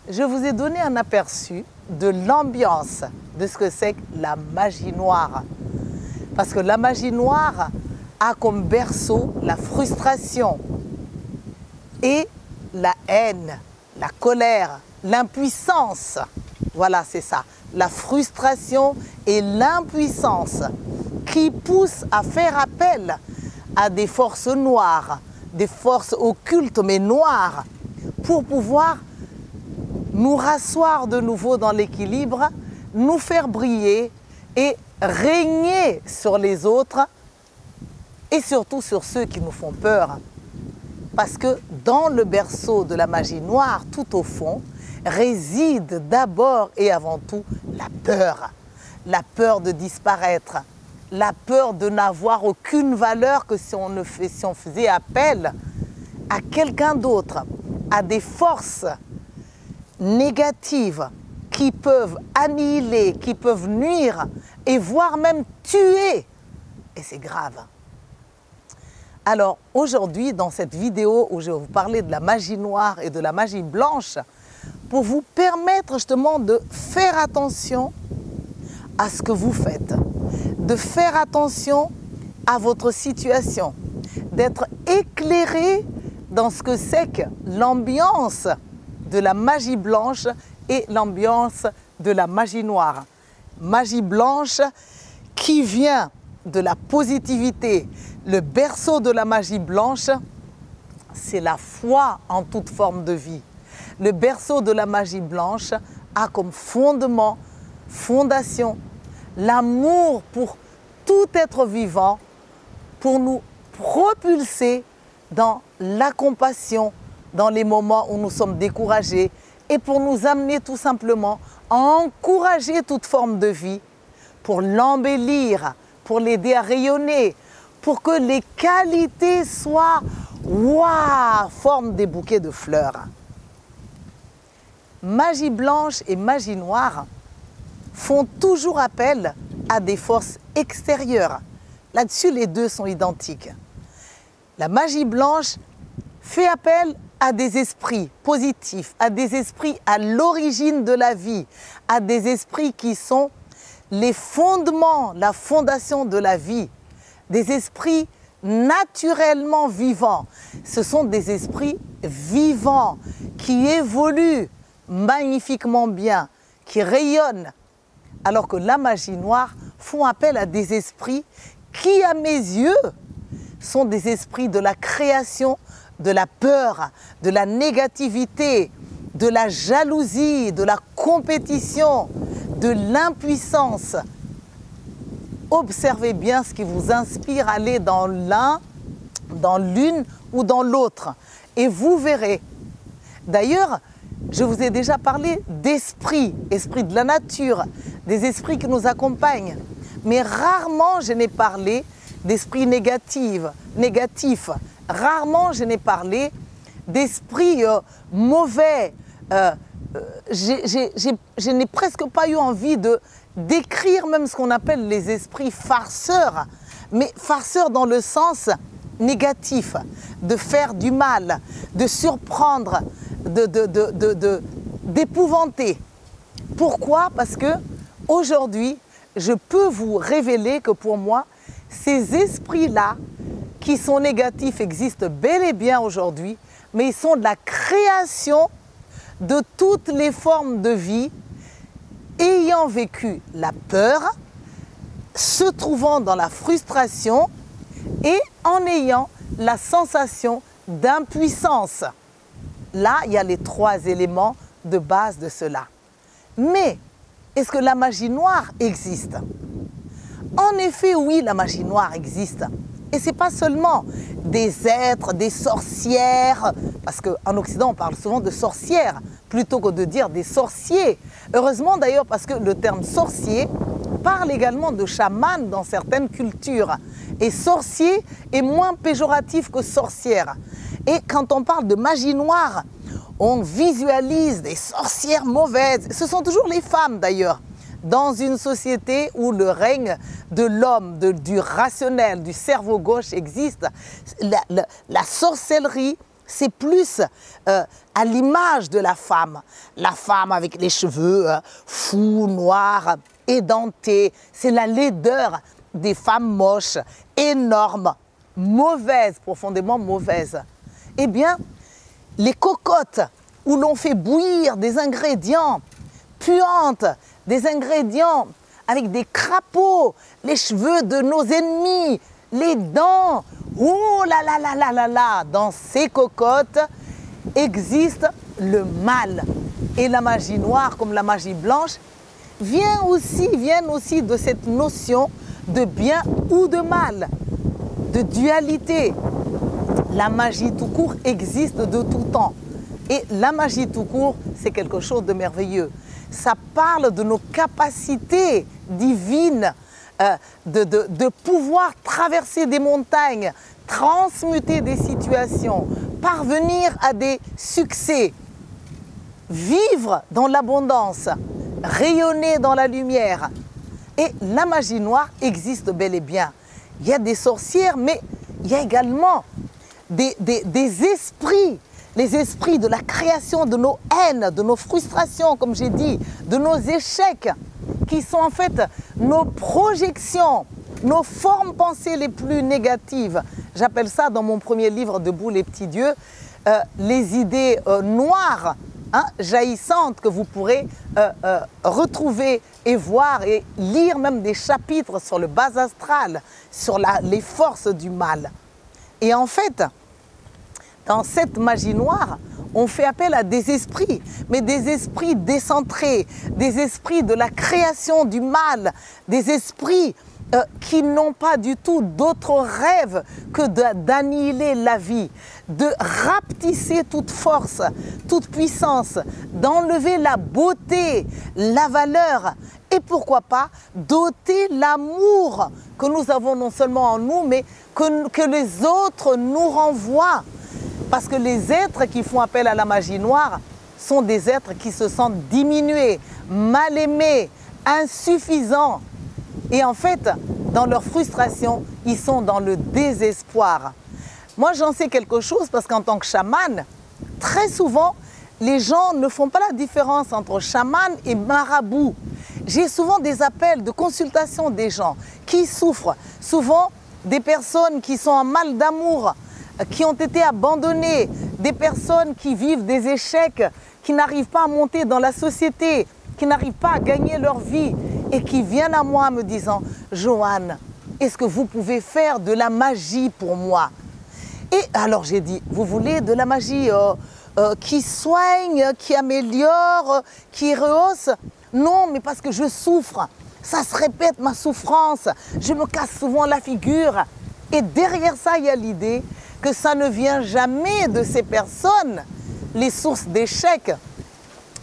Je vous ai donné un aperçu de l'ambiance de ce que c'est que la magie noire. Parce que la magie noire a comme berceau la frustration et la haine, la colère, l'impuissance. Voilà, c'est ça. La frustration et l'impuissance qui poussent à faire appel à des forces noires, des forces occultes mais noires, pour pouvoir nous rasseoir de nouveau dans l'équilibre, nous faire briller et régner sur les autres et surtout sur ceux qui nous font peur. Parce que dans le berceau de la magie noire, tout au fond, réside d'abord et avant tout la peur de disparaître, la peur de n'avoir aucune valeur que si on faisait appel à quelqu'un d'autre, à des forces négatives qui peuvent annihiler, qui peuvent nuire et voire même tuer. Et c'est grave. Alors aujourd'hui, dans cette vidéo où je vais vous parler de la magie noire et de la magie blanche, pour vous permettre justement de faire attention à ce que vous faites, de faire attention à votre situation, d'être éclairé dans ce que c'est que l'ambiance de la magie blanche et l'ambiance de la magie noire. Magie blanche qui vient de la positivité. Le berceau de la magie blanche, c'est la foi en toute forme de vie. Le berceau de la magie blanche a comme fondement, fondation, l'amour pour tout être vivant, pour nous propulser dans la compassion, dans les moments où nous sommes découragés et pour nous amener tout simplement à encourager toute forme de vie, pour l'embellir, pour l'aider à rayonner, pour que les qualités soient, waouh, forment des bouquets de fleurs. Magie blanche et magie noire font toujours appel à des forces extérieures. Là-dessus, les deux sont identiques. La magie blanche fait appel à des esprits positifs, à des esprits à l'origine de la vie, à des esprits qui sont les fondements, la fondation de la vie, des esprits naturellement vivants. Ce sont des esprits vivants qui évoluent magnifiquement bien, qui rayonnent, alors que la magie noire font appel à des esprits qui, à mes yeux, sont des esprits de la création, de la peur, de la négativité, de la jalousie, de la compétition, de l'impuissance. Observez bien ce qui vous inspire à aller dans l'un, dans l'une ou dans l'autre. Et vous verrez. D'ailleurs, je vous ai déjà parlé d'esprits, esprits de la nature, des esprits qui nous accompagnent. Mais rarement je n'ai parlé d'esprits négatifs. Rarement je n'ai parlé d'esprits mauvais. Je n'ai presque pas eu envie d'écrire même ce qu'on appelle les esprits farceurs. Mais farceurs dans le sens négatif, de faire du mal, de surprendre, d'épouvanter. Pourquoi? Parce que aujourd'hui, je peux vous révéler que pour moi, ces esprits-là, qui sont négatifs, existent bel et bien aujourd'hui, mais ils sont de la création de toutes les formes de vie, ayant vécu la peur, se trouvant dans la frustration et en ayant la sensation d'impuissance. Là, il y a les trois éléments de base de cela. Mais, est-ce que la magie noire existe? En effet, oui, la magie noire existe. Et ce n'est pas seulement des êtres, des sorcières, parce qu'en Occident, on parle souvent de sorcières, plutôt que de dire des sorciers. Heureusement d'ailleurs, parce que le terme sorcier parle également de chaman dans certaines cultures. Et sorcier est moins péjoratif que sorcière. Et quand on parle de magie noire, on visualise des sorcières mauvaises. Ce sont toujours les femmes d'ailleurs. Dans une société où le règne de l'homme, du rationnel, du cerveau gauche existe, la sorcellerie, c'est plus à l'image de la femme. La femme avec les cheveux fous, noirs, édentés. C'est la laideur des femmes moches, énormes, mauvaises, profondément mauvaises. Eh bien, les cocottes où l'on fait bouillir des ingrédients puantes, des ingrédients avec des crapauds, les cheveux de nos ennemis, les dents. Oh là là là là là là, dans ces cocottes existe le mal. Et la magie noire, comme la magie blanche, viennent aussi de cette notion de bien ou de mal, de dualité. La magie tout court existe de tout temps. Et la magie tout court, c'est quelque chose de merveilleux. Ça parle de nos capacités divines, de pouvoir traverser des montagnes, transmuter des situations, parvenir à des succès, vivre dans l'abondance, rayonner dans la lumière. Et la magie noire existe bel et bien. Il y a des sorcières, mais il y a également des esprits, les esprits de la création de nos haines, de nos frustrations, comme j'ai dit, de nos échecs, qui sont en fait nos projections, nos formes pensées les plus négatives. J'appelle ça dans mon premier livre, Debout les petits dieux, les idées noires, jaillissantes, que vous pourrez retrouver et voir et lire même des chapitres sur le bas astral, sur les forces du mal. Et en fait, dans cette magie noire, on fait appel à des esprits, mais des esprits décentrés, des esprits de la création du mal, des esprits qui n'ont pas du tout d'autre rêve que d'annihiler la vie, de rapetisser toute force, toute puissance, d'enlever la beauté, la valeur et pourquoi pas doter l'amour que nous avons non seulement en nous, mais que les autres nous renvoient. Parce que les êtres qui font appel à la magie noire sont des êtres qui se sentent diminués, mal aimés, insuffisants. Et en fait, dans leur frustration, ils sont dans le désespoir. Moi, j'en sais quelque chose parce qu'en tant que chaman, très souvent, les gens ne font pas la différence entre chaman et marabout. J'ai souvent des appels de consultation des gens qui souffrent, souvent des personnes qui sont en mal d'amour, qui ont été abandonnées, des personnes qui vivent des échecs, qui n'arrivent pas à monter dans la société, qui n'arrivent pas à gagner leur vie et qui viennent à moi me disant « Joanne, est-ce que vous pouvez faire de la magie pour moi ?» Et alors j'ai dit « Vous voulez de la magie qui soigne, qui améliore, qui rehausse ?» Non, mais parce que je souffre, ça se répète ma souffrance, je me casse souvent la figure. Et derrière ça, il y a l'idée que ça ne vient jamais de ces personnes, les sources d'échecs,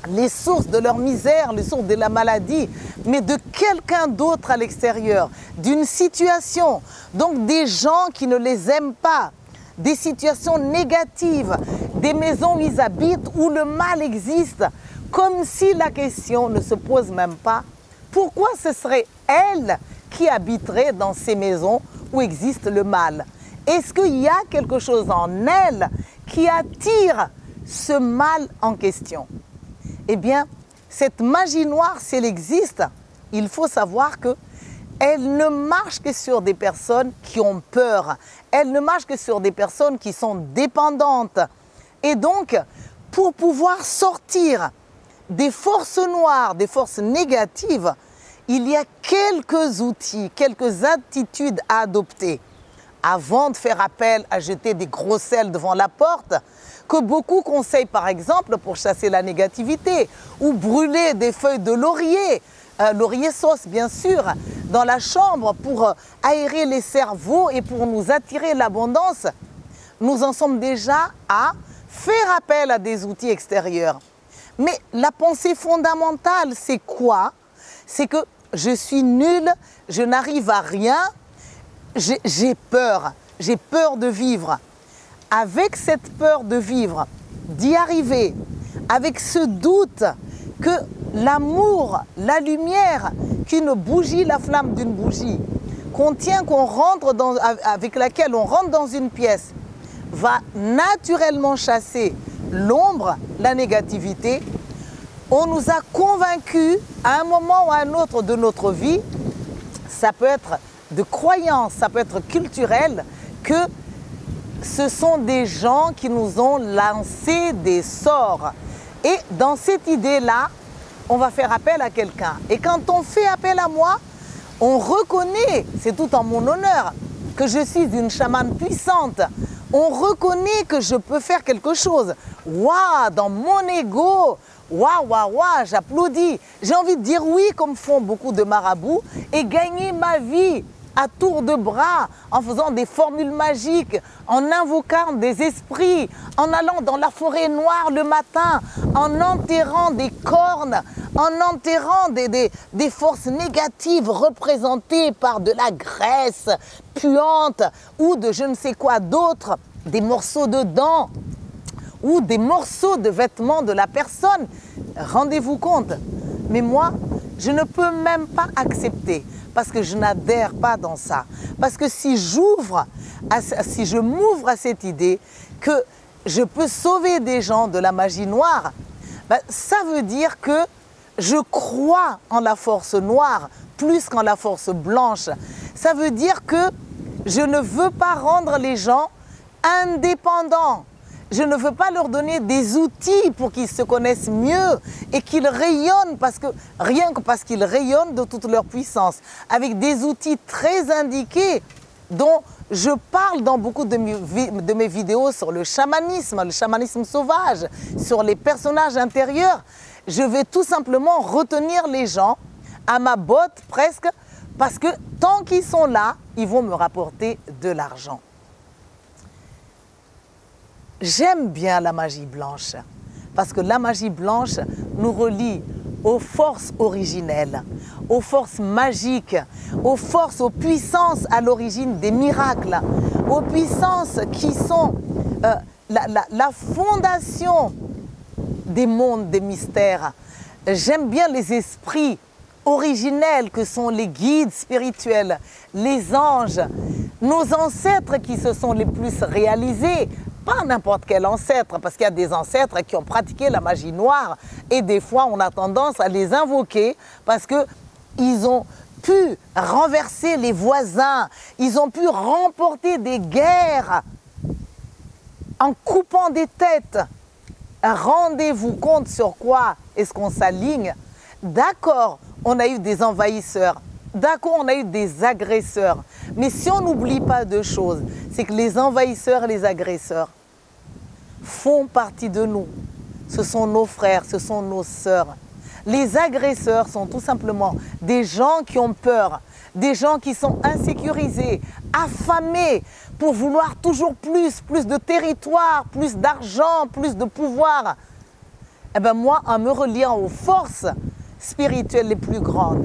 les sources de leur misère, les sources de la maladie, mais de quelqu'un d'autre à l'extérieur, d'une situation, donc des gens qui ne les aiment pas, des situations négatives, des maisons où ils habitent, où le mal existe, comme si la question ne se pose même pas. Pourquoi ce serait elle qui habiterait dans ces maisons où existe le mal? Est-ce qu'il y a quelque chose en elle qui attire ce mal en question? Eh bien, cette magie noire, si elle existe, il faut savoir qu'elle ne marche que sur des personnes qui ont peur. Elle ne marche que sur des personnes qui sont dépendantes. Et donc, pour pouvoir sortir des forces noires, des forces négatives, il y a quelques outils, quelques attitudes à adopter avant de faire appel à jeter des gros sels devant la porte, que beaucoup conseillent par exemple pour chasser la négativité, ou brûler des feuilles de laurier, laurier sauce bien sûr, dans la chambre pour aérer les cerveaux et pour nous attirer l'abondance. Nous en sommes déjà à faire appel à des outils extérieurs. Mais la pensée fondamentale, c'est quoi? C'est que je suis nulle, je n'arrive à rien, j'ai peur de vivre. Avec cette peur de vivre, d'y arriver, avec ce doute que l'amour, la lumière qu'une bougie, la flamme d'une bougie, contient, avec laquelle on rentre dans une pièce, va naturellement chasser l'ombre, la négativité, on nous a convaincus à un moment ou à un autre de notre vie, ça peut être de croyance, ça peut être culturel, que ce sont des gens qui nous ont lancé des sorts. Et dans cette idée-là, on va faire appel à quelqu'un. Et quand on fait appel à moi, on reconnaît, c'est tout en mon honneur, que je suis une chamane puissante. On reconnaît que je peux faire quelque chose. Waouh, dans mon ego, waouh, j'applaudis. J'ai envie de dire oui, comme font beaucoup de marabouts, et gagner ma vie à tour de bras, en faisant des formules magiques, en invoquant des esprits, en allant dans la forêt noire le matin, en enterrant des cornes, en enterrant des forces négatives représentées par de la graisse puante ou de je ne sais quoi d'autre, des morceaux de dents ou des morceaux de vêtements de la personne. Rendez-vous compte. Mais moi, je ne peux même pas accepter parce que je n'adhère pas dans ça. Parce que si je m'ouvre à cette idée que je peux sauver des gens de la magie noire, ben, ça veut dire que je crois en la force noire plus qu'en la force blanche. Ça veut dire que je ne veux pas rendre les gens indépendants. Je ne veux pas leur donner des outils pour qu'ils se connaissent mieux et qu'ils rayonnent, rien que parce qu'ils rayonnent de toute leur puissance, avec des outils très indiqués dont je parle dans beaucoup de mes vidéos sur le chamanisme sauvage, sur les personnages intérieurs. Je vais tout simplement retenir les gens à ma botte presque, parce que tant qu'ils sont là, ils vont me rapporter de l'argent. J'aime bien la magie blanche, parce que la magie blanche nous relie aux forces originelles, aux forces magiques, aux puissances à l'origine des miracles, aux puissances qui sont la fondation des mondes, des mystères. J'aime bien les esprits originels que sont les guides spirituels, les anges, nos ancêtres qui se sont les plus réalisés. Pas n'importe quel ancêtre, parce qu'il y a des ancêtres qui ont pratiqué la magie noire et des fois on a tendance à les invoquer parce qu'ils ont pu renverser les voisins, ils ont pu remporter des guerres en coupant des têtes. Rendez-vous compte sur quoi est-ce qu'on s'aligne? D'accord, on a eu des envahisseurs, d'accord, on a eu des agresseurs, mais si on n'oublie pas deux choses, c'est que les envahisseurs et les agresseurs font partie de nous. Ce sont nos frères, ce sont nos sœurs. Les agresseurs sont tout simplement des gens qui ont peur, des gens qui sont insécurisés, affamés pour vouloir toujours plus de territoire, plus d'argent, plus de pouvoir. Eh bien moi, en me reliant aux forces spirituelles les plus grandes,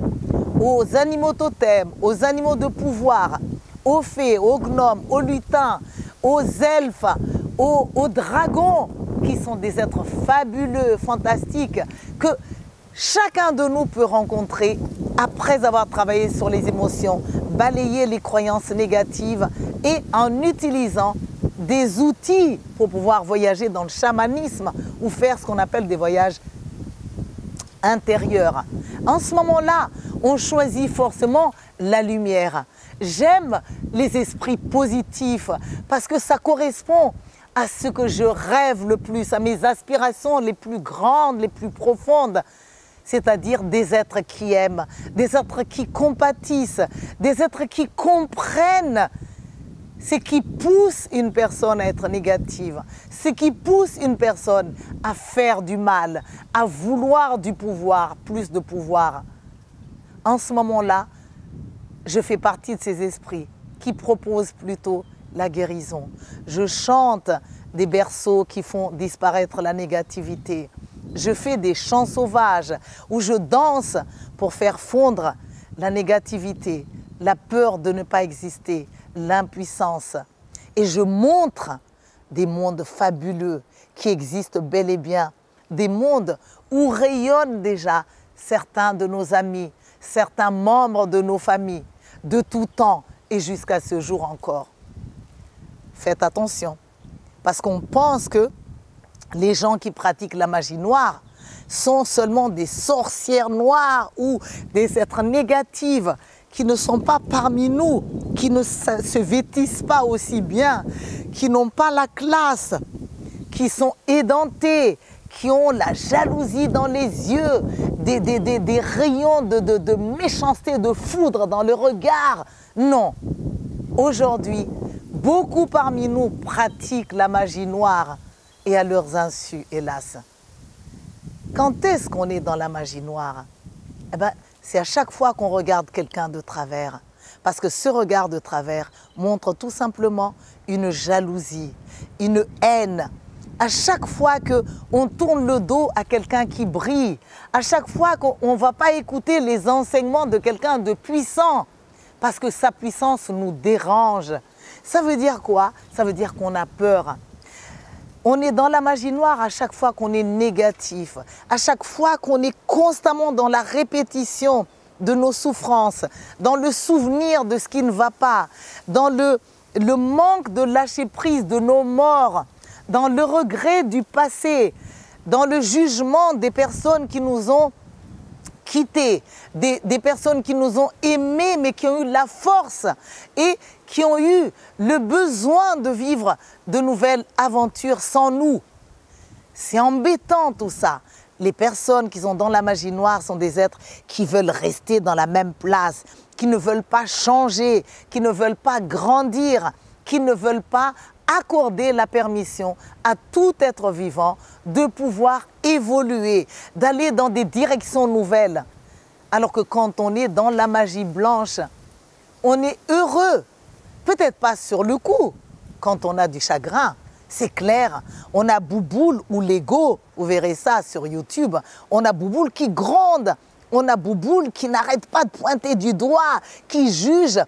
aux animaux totems, aux animaux de pouvoir, aux fées, aux gnomes, aux lutins, aux elfes, aux dragons, qui sont des êtres fabuleux, fantastiques, que chacun de nous peut rencontrer après avoir travaillé sur les émotions, balayer les croyances négatives et en utilisant des outils pour pouvoir voyager dans le chamanisme ou faire ce qu'on appelle des voyages intérieurs. En ce moment-là, on choisit forcément la lumière. J'aime les esprits positifs parce que ça correspond à ce que je rêve le plus, à mes aspirations les plus grandes, les plus profondes. C'est-à-dire des êtres qui aiment, des êtres qui compatissent, des êtres qui comprennent ce qui pousse une personne à être négative, ce qui pousse une personne à faire du mal, à vouloir du pouvoir, plus de pouvoir. En ce moment-là, je fais partie de ces esprits qui proposent plutôt la guérison. Je chante des berceaux qui font disparaître la négativité. Je fais des chants sauvages où je danse pour faire fondre la négativité, la peur de ne pas exister, l'impuissance. Et je montre des mondes fabuleux qui existent bel et bien, des mondes où rayonnent déjà certains de nos amis, certains membres de nos familles, de tout temps et jusqu'à ce jour encore. Faites attention, parce qu'on pense que les gens qui pratiquent la magie noire sont seulement des sorcières noires ou des êtres négatifs qui ne sont pas parmi nous, qui ne se vêtissent pas aussi bien, qui n'ont pas la classe, qui sont édentés, qui ont la jalousie dans les yeux, des rayons de méchanceté, de foudre dans le regard. Non, aujourd'hui, beaucoup parmi nous pratiquent la magie noire et à leurs insus, hélas. Quand est-ce qu'on est dans la magie noire? Eh bien, c'est à chaque fois qu'on regarde quelqu'un de travers. Parce que ce regard de travers montre tout simplement une jalousie, une haine. À chaque fois qu'on tourne le dos à quelqu'un qui brille, à chaque fois qu'on ne va pas écouter les enseignements de quelqu'un de puissant, parce que sa puissance nous dérange. Ça veut dire quoi? Ça veut dire qu'on a peur. On est dans la magie noire à chaque fois qu'on est négatif, à chaque fois qu'on est constamment dans la répétition de nos souffrances, dans le souvenir de ce qui ne va pas, dans le manque de lâcher prise de nos morts, dans le regret du passé, dans le jugement des personnes qui nous ont quittés, des personnes qui nous ont aimés mais qui ont eu la force et qui ont eu le besoin de vivre de nouvelles aventures sans nous. C'est embêtant tout ça. Les personnes qui sont dans la magie noire sont des êtres qui veulent rester dans la même place, qui ne veulent pas changer, qui ne veulent pas grandir, qui ne veulent pas accorder la permission à tout être vivant de pouvoir évoluer, d'aller dans des directions nouvelles. Alors que quand on est dans la magie blanche, on est heureux. Peut-être pas sur le coup, quand on a du chagrin, c'est clair. On a Bouboule ou l'ego, vous verrez ça sur YouTube. On a Bouboule qui gronde, on a Bouboule qui n'arrête pas de pointer du doigt, qui juge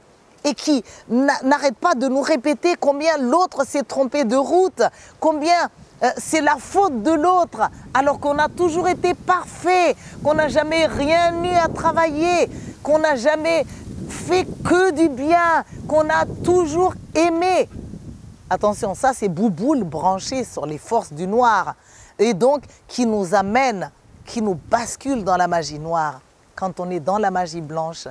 et qui n'arrête pas de nous répéter combien l'autre s'est trompé de route, combien c'est la faute de l'autre, alors qu'on a toujours été parfait, qu'on n'a jamais rien eu à travailler, qu'on n'a jamais fait que du bien, qu'on a toujours aimé. Attention, ça c'est Bouboule branché sur les forces du noir et donc qui nous amène, qui nous bascule dans la magie noire. Quand on est dans la magie blanche,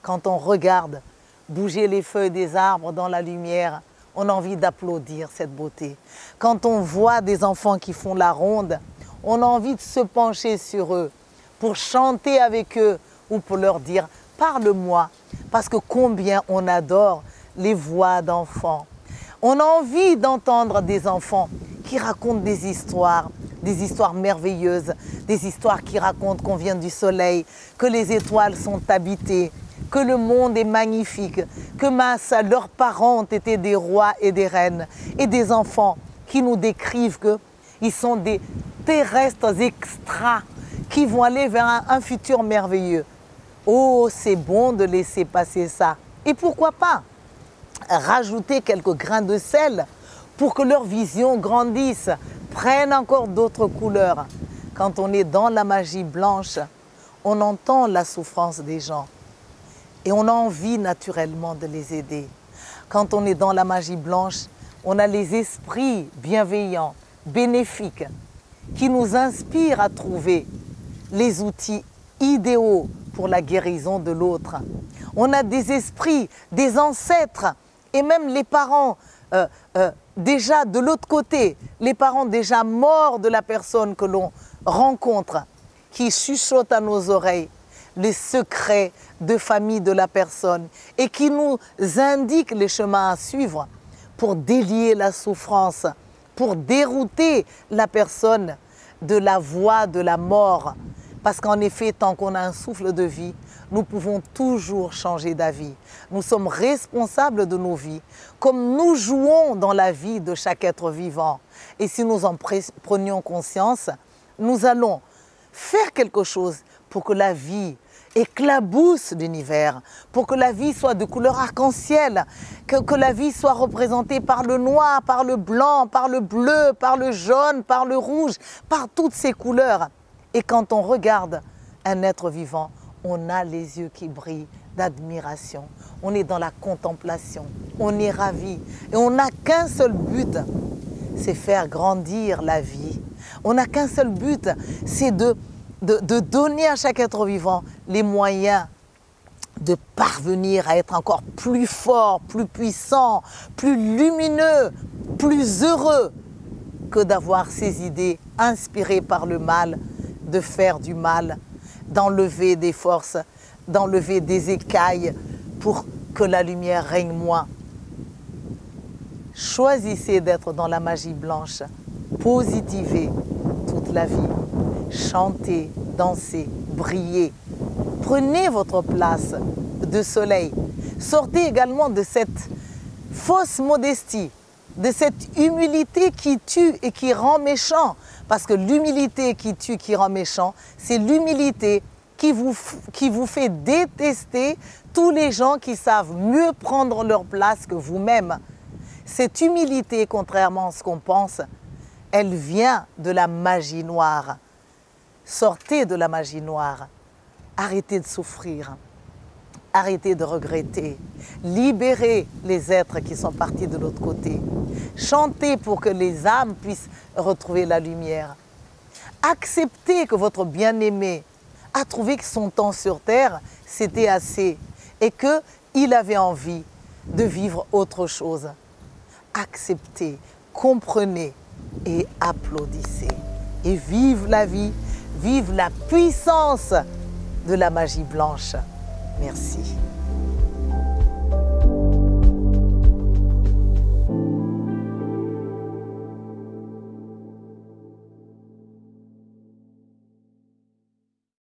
quand on regarde bouger les feuilles des arbres dans la lumière, on a envie d'applaudir cette beauté. Quand on voit des enfants qui font la ronde, on a envie de se pencher sur eux pour chanter avec eux ou pour leur dire « parle-moi » parce que combien on adore les voix d'enfants. On a envie d'entendre des enfants qui racontent des histoires merveilleuses, des histoires qui racontent qu'on vient du soleil, que les étoiles sont habitées, que le monde est magnifique, que leurs parents ont été des rois et des reines, et des enfants qui nous décrivent qu'ils sont des terrestres extras qui vont aller vers un futur merveilleux. Oh, c'est bon de laisser passer ça. Et pourquoi pas rajouter quelques grains de sel pour que leur vision grandisse, prenne encore d'autres couleurs. Quand on est dans la magie blanche, on entend la souffrance des gens et on a envie naturellement de les aider. Quand on est dans la magie blanche, on a les esprits bienveillants, bénéfiques, qui nous inspirent à trouver les outils idéaux pour la guérison de l'autre. On a des esprits, des ancêtres et même les parents déjà de l'autre côté, les parents déjà morts de la personne que l'on rencontre, qui chuchotent à nos oreilles les secrets de famille de la personne et qui nous indiquent les chemins à suivre pour délier la souffrance, pour dérouter la personne de la voie de la mort. Parce qu'en effet, tant qu'on a un souffle de vie, nous pouvons toujours changer d'avis. Nous sommes responsables de nos vies, comme nous jouons dans la vie de chaque être vivant. Et si nous en prenions conscience, nous allons faire quelque chose pour que la vie éclabousse l'univers pour que la vie soit de couleur arc-en-ciel, que la vie soit représentée par le noir, par le blanc, par le bleu, par le jaune, par le rouge, par toutes ces couleurs. Et quand on regarde un être vivant, on a les yeux qui brillent d'admiration. On est dans la contemplation, on est ravi. Et on n'a qu'un seul but, c'est faire grandir la vie. On n'a qu'un seul but, c'est de donner à chaque être vivant les moyens de parvenir à être encore plus fort, plus puissant, plus lumineux, plus heureux que d'avoir ces idées inspirées par le mal, de faire du mal, d'enlever des forces, d'enlever des écailles pour que la lumière règne moins. Choisissez d'être dans la magie blanche, positivez toute la vie, chantez, dansez, brillez. Prenez votre place de soleil. Sortez également de cette fausse modestie, de cette humilité qui tue et qui rend méchant. Parce que l'humilité qui tue, qui rend méchant, c'est l'humilité qui vous fait détester tous les gens qui savent mieux prendre leur place que vous-même. Cette humilité, contrairement à ce qu'on pense, elle vient de la magie noire. Sortez de la magie noire. Arrêtez de souffrir. Arrêtez de regretter. Libérez les êtres qui sont partis de l'autre côté. Chantez pour que les âmes puissent retrouver la lumière. Acceptez que votre bien-aimé a trouvé que son temps sur terre, c'était assez et qu'il avait envie de vivre autre chose. Acceptez, comprenez et applaudissez. Et vive la vie, vive la puissance de la magie blanche. Merci.